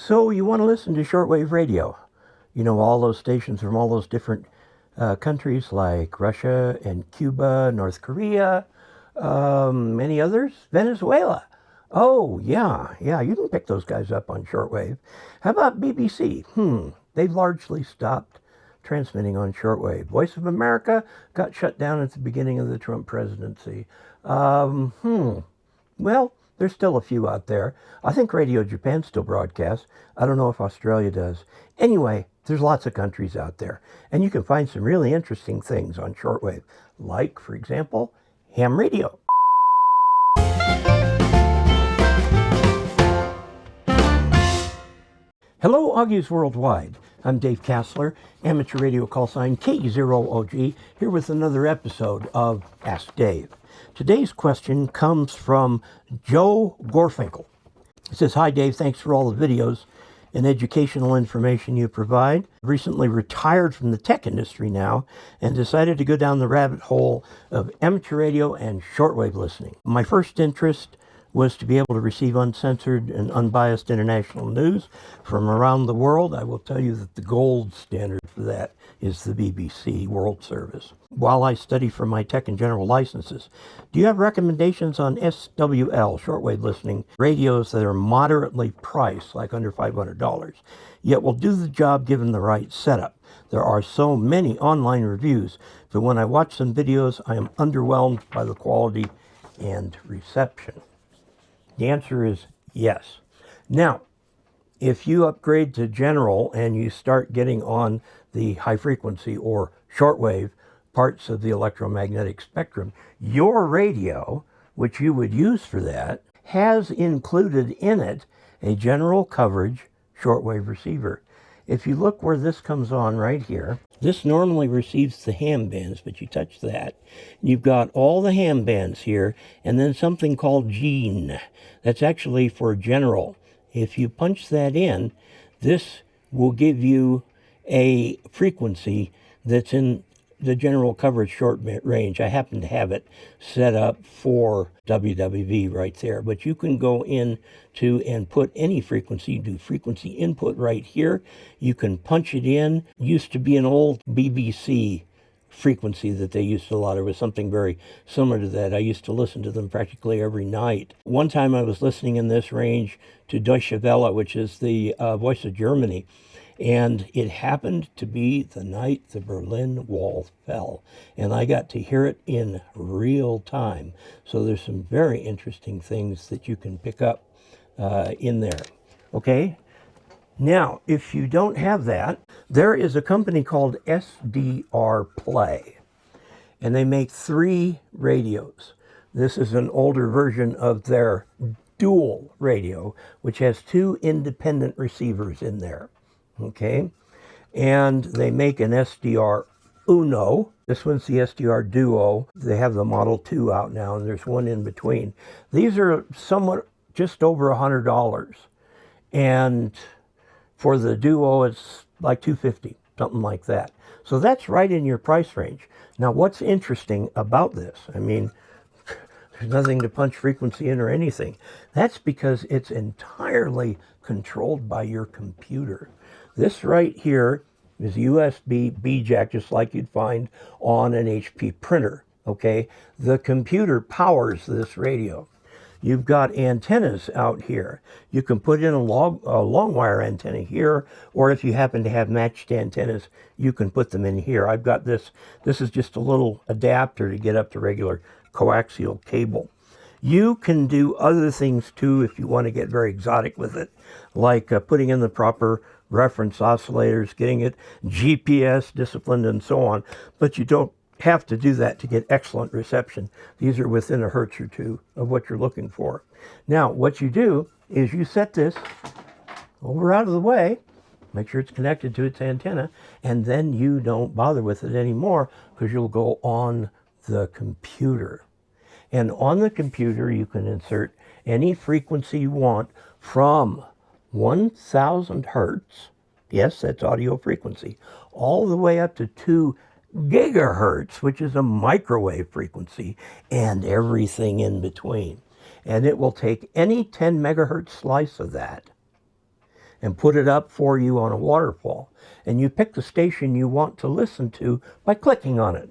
So you want to listen to shortwave radio. You know, all those stations from all those different countries like Russia and Cuba, North Korea, many others, Venezuela. Oh, yeah, you can pick those guys up on shortwave. How about BBC? They've largely stopped transmitting on shortwave. Voice of America got shut down at the beginning of the Trump presidency. Well, there's still a few out there. I think Radio Japan still broadcasts. I don't know if Australia does. Anyway, there's lots of countries out there. And you can find some really interesting things on shortwave. Like, for example, ham radio. Hello, Augies Worldwide. I'm Dave Casler, amateur radio call sign K0OG, here with another episode of Ask Dave. Today's question comes from Joe Gorfinkel. It says, "Hi Dave, thanks for all the videos and educational information you provide. Recently retired from the tech industry now and decided to go down the rabbit hole of amateur radio and shortwave listening. My first interest was to be able to receive uncensored and unbiased international news from around the world. I will tell you that the gold standard for that is the BBC World Service. While I study for my tech and general licenses, do you have recommendations on SWL, shortwave listening, radios that are moderately priced, like under $500, yet will do the job given the right setup? There are so many online reviews, but when I watch some videos, I am underwhelmed by the quality and reception." The answer is yes. Now, if you upgrade to general and you start getting on the high frequency or shortwave parts of the electromagnetic spectrum, your radio, which you would use for that, has included in it a general coverage shortwave receiver. If you look where this comes on right here, this normally receives the ham bands, but you touch that, you've got all the ham bands here, and then something called gene. That's actually for general. If you punch that in, this will give you a frequency that's in the general coverage short range. I happen to have it set up for WWV right there, but you can go in to and put any frequency. You do frequency input right here. You can punch it in. Used to be an old BBC frequency that they used a lot. It was something very similar to that. I used to listen to them practically every night. One time I was listening in this range to Deutsche Welle, which is the voice of Germany. And it happened to be the night the Berlin Wall fell. And I got to hear it in real time. So there's some very interesting things that you can pick up in there. Okay? Now, if you don't have that, there is a company called SDR Play. And they make 3 radios. This is an older version of their dual radio, which has 2 independent receivers in there. Okay, and they make an SDR Uno. This one's the SDR Duo. They have the Model 2 out now, and there's one in between. These are somewhat just over $100, and for the Duo, it's like $250, something like that. So that's right in your price range. Now, what's interesting about this? I mean, there's nothing to punch frequency in or anything. That's because it's entirely controlled by your computer. This right here is USB B jack, just like you'd find on an HP printer, okay? The computer powers this radio. You've got antennas out here. You can put in a long wire antenna here, or if you happen to have matched antennas, you can put them in here. I've got this. This is just a little adapter to get up to regular coaxial cable. You can do other things too if you want to get very exotic with it, like putting in the proper reference oscillators, getting it GPS disciplined and so on, but you don't have to do that to get excellent reception. These are within a hertz or two of what you're looking for. Now, what you do is you set this over out of the way, make sure it's connected to its antenna, and then you don't bother with it anymore because you'll go on the computer. And on the computer, you can insert any frequency you want from 1,000 hertz, yes, that's audio frequency, all the way up to 2 gigahertz, which is a microwave frequency, and everything in between. And it will take any 10 megahertz slice of that and put it up for you on a waterfall. And you pick the station you want to listen to by clicking on it.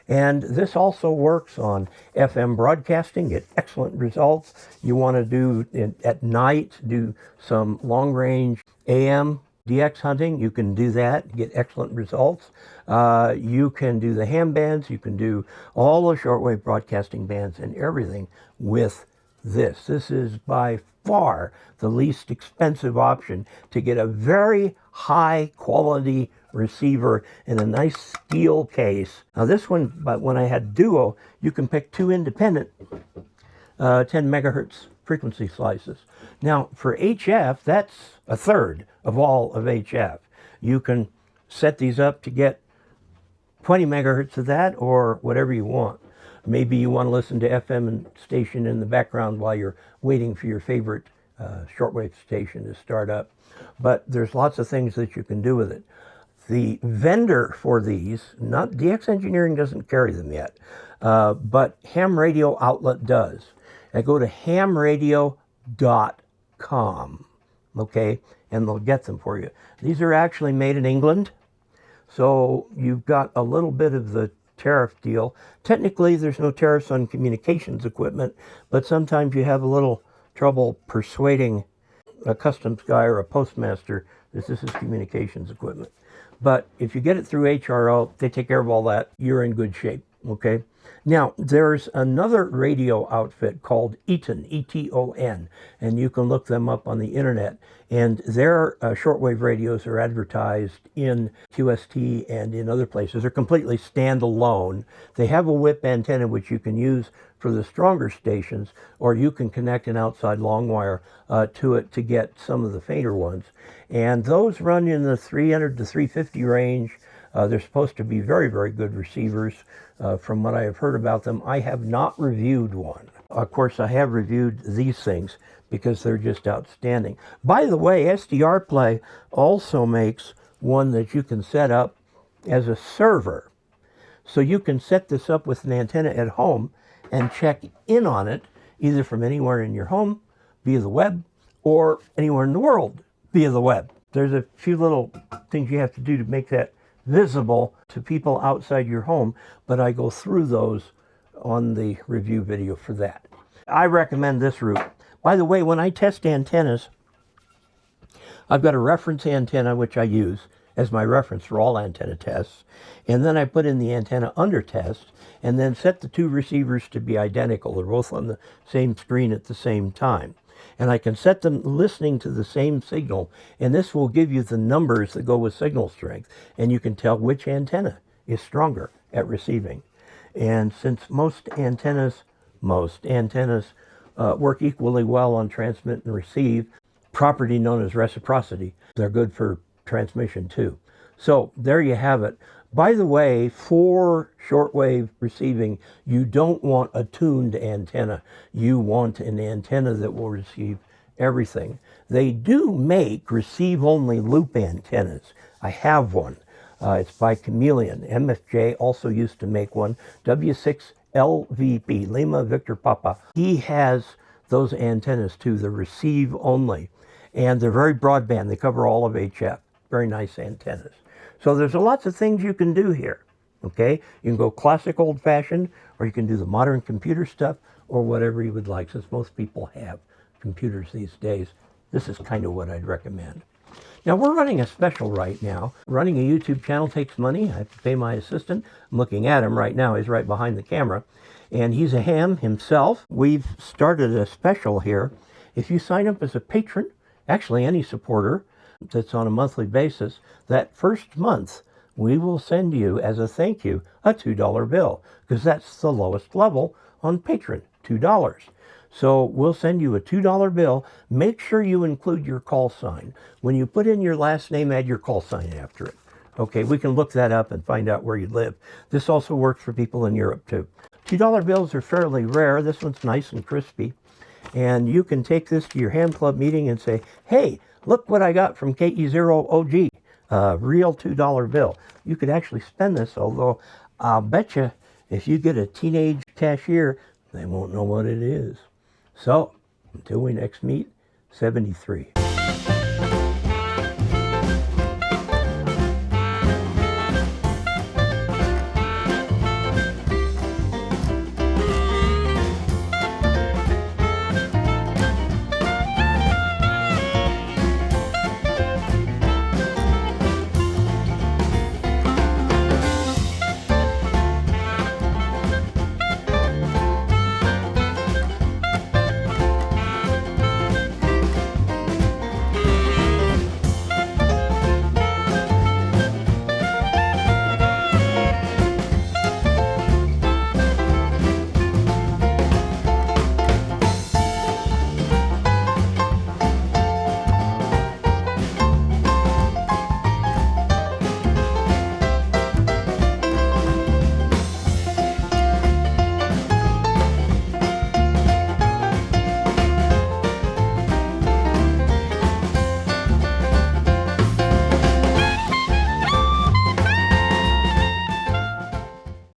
And this also works on FM broadcasting, get excellent results. You want to do at night, do some long-range AM DX hunting, you can do that, get excellent results. You can do the ham bands, you can do all the shortwave broadcasting bands and everything with this. This is by far the least expensive option to get a very high quality receiver in a nice steel case. Now this one, but when I had Duo, you can pick two independent 10 megahertz frequency slices. Now for HF, that's a third of all of HF. You can set these up to get 20 megahertz of that or whatever you want. Maybe you want to listen to FM station in the background while you're waiting for your favorite shortwave station to start up. But there's lots of things that you can do with it. The vendor for these, not DX Engineering doesn't carry them yet, but Ham Radio Outlet does. I go to hamradio.com, okay, and they'll get them for you. These are actually made in England, so you've got a little bit of the tariff deal. Technically, there's no tariffs on communications equipment, but sometimes you have a little trouble persuading a customs guy or a postmaster that this is communications equipment. But if you get it through HRO, they take care of all that. You're in good shape, okay? Now, there's another radio outfit called Eton, E-T-O-N, and you can look them up on the internet. And their shortwave radios are advertised in QST and in other places. They're completely standalone. They have a whip antenna which you can use for the stronger stations, or you can connect an outside long wire to it to get some of the fainter ones. And those run in the 300 to 350 range. They're supposed to be very, very good receivers from what I have heard about them. I have not reviewed one. Of course, I have reviewed these things because they're just outstanding. By the way, SDR Play also makes one that you can set up as a server. So you can set this up with an antenna at home and check in on it, either from anywhere in your home via the web or anywhere in the world via the web. There's a few little things you have to do to make that visible to people outside your home, but I go through those on the review video for that. I recommend this route. By the way, when I test antennas, I've got a reference antenna which I use as my reference for all antenna tests, and then I put in the antenna under test and then set the two receivers to be identical. They're both on the same screen at the same time. And I can set them listening to the same signal, and this will give you the numbers that go with signal strength, and you can tell which antenna is stronger at receiving. And since most antennas work equally well on transmit and receive, property known as reciprocity, they're good for transmission too. So there you have it. By the way, for shortwave receiving, you don't want a tuned antenna. You want an antenna that will receive everything. They do make receive-only loop antennas. I have one. It's by Chameleon. MFJ also used to make one. W6LVP, Lima Victor Papa. He has those antennas too, the receive only. And they're very broadband. They cover all of HF. Very nice antennas. So there's lots of things you can do here, okay? You can go classic old-fashioned, or you can do the modern computer stuff, or whatever you would like, since most people have computers these days. This is kind of what I'd recommend. Now, we're running a special right now. Running a YouTube channel takes money. I have to pay my assistant. I'm looking at him right now. He's right behind the camera. And he's a ham himself. We've started a special here. If you sign up as a patron, actually any supporter, that's on a monthly basis, that first month we will send you as a thank you a $2 bill, because that's the lowest level on Patreon, $2. So we'll send you a $2 bill. Make sure you include your call sign. When you put in your last name, add your call sign after it. Okay, we can look that up and find out where you live. This also works for people in Europe too. $2 bills are fairly rare. This one's nice and crispy. And you can take this to your ham club meeting and say, hey, look what I got from KE0OG, real $2 bill. You could actually spend this, although I'll bet you if you get a teenage cashier, they won't know what it is. So, until we next meet, 73.